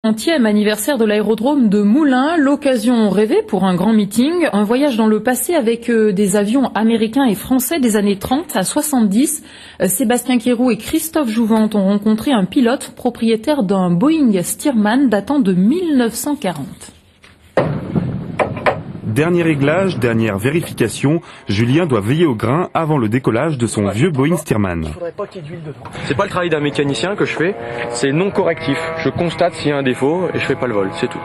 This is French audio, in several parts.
30e anniversaire de l'aérodrome de Moulins, l'occasion rêvée pour un grand meeting, un voyage dans le passé avec des avions américains et français des années 30 à 70. Sébastien Quéroux et Christophe Jouvente ont rencontré un pilote propriétaire d'un Boeing Stearman datant de 1940. Dernier réglage, dernière vérification, Julien doit veiller au grain avant le décollage de son vieux Boeing Stearman. C'est pas le travail d'un mécanicien que je fais, c'est non correctif. Je constate s'il y a un défaut et je fais pas le vol, c'est tout.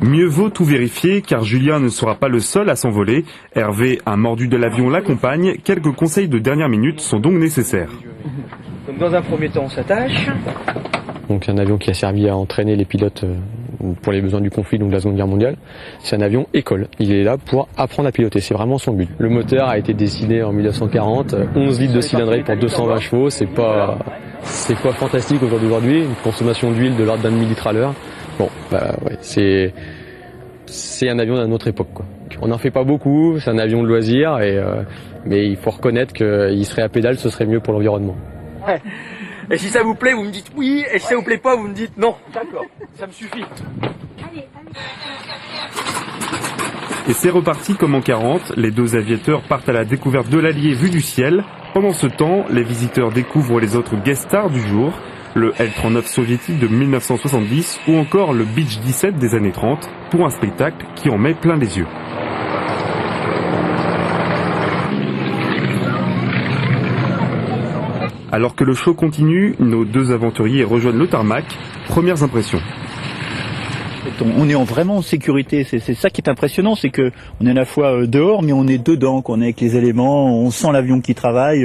Mieux vaut tout vérifier car Julien ne sera pas le seul à s'envoler. Hervé, un mordu de l'avion, l'accompagne. Quelques conseils de dernière minute sont donc nécessaires. Donc dans un premier temps, on s'attache. Donc un avion qui a servi à entraîner les pilotes pour les besoins du conflit, donc de la Seconde Guerre mondiale. C'est un avion école. Il est là pour apprendre à piloter. C'est vraiment son but. Le moteur a été dessiné en 1940. 11 litres de cylindrée pour 220 chevaux. C'est pas fantastique au jour d'aujourd'hui. Une consommation d'huile de l'ordre d'un demi-litre à l'heure. Bon, ouais, c'est un avion d'une autre époque, quoi. On n'en fait pas beaucoup. C'est un avion de loisir, mais il faut reconnaître qu'il serait à pédale, ce serait mieux pour l'environnement. Ouais. Et si ça vous plaît, vous me dites oui, et si ça vous plaît pas, vous me dites non. D'accord, ça me suffit. Et c'est reparti comme en 40, les deux aviateurs partent à la découverte de l'Allier vu du ciel. Pendant ce temps, les visiteurs découvrent les autres guest stars du jour, le L-39 soviétique de 1970 ou encore le Beech 17 des années 30, pour un spectacle qui en met plein les yeux. Alors que le show continue, nos deux aventuriers rejoignent le tarmac. Premières impressions. On est vraiment en sécurité, c'est ça qui est impressionnant, c'est que on est à la fois dehors mais on est dedans, qu'on est avec les éléments, on sent l'avion qui travaille,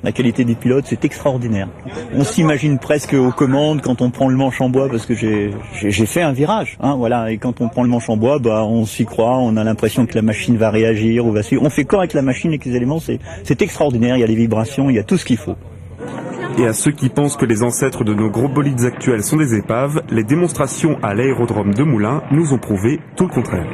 la qualité des pilotes, c'est extraordinaire. On s'imagine presque aux commandes quand on prend le manche en bois, parce que j'ai fait un virage, hein, voilà, et quand on prend le manche en bois, on s'y croit, on a l'impression que la machine va réagir ou va suivre. On fait corps avec la machine et avec les éléments, c'est extraordinaire, il y a les vibrations, il y a tout ce qu'il faut. Et à ceux qui pensent que les ancêtres de nos gros bolides actuels sont des épaves, les démonstrations à l'aérodrome de Moulins nous ont prouvé tout le contraire.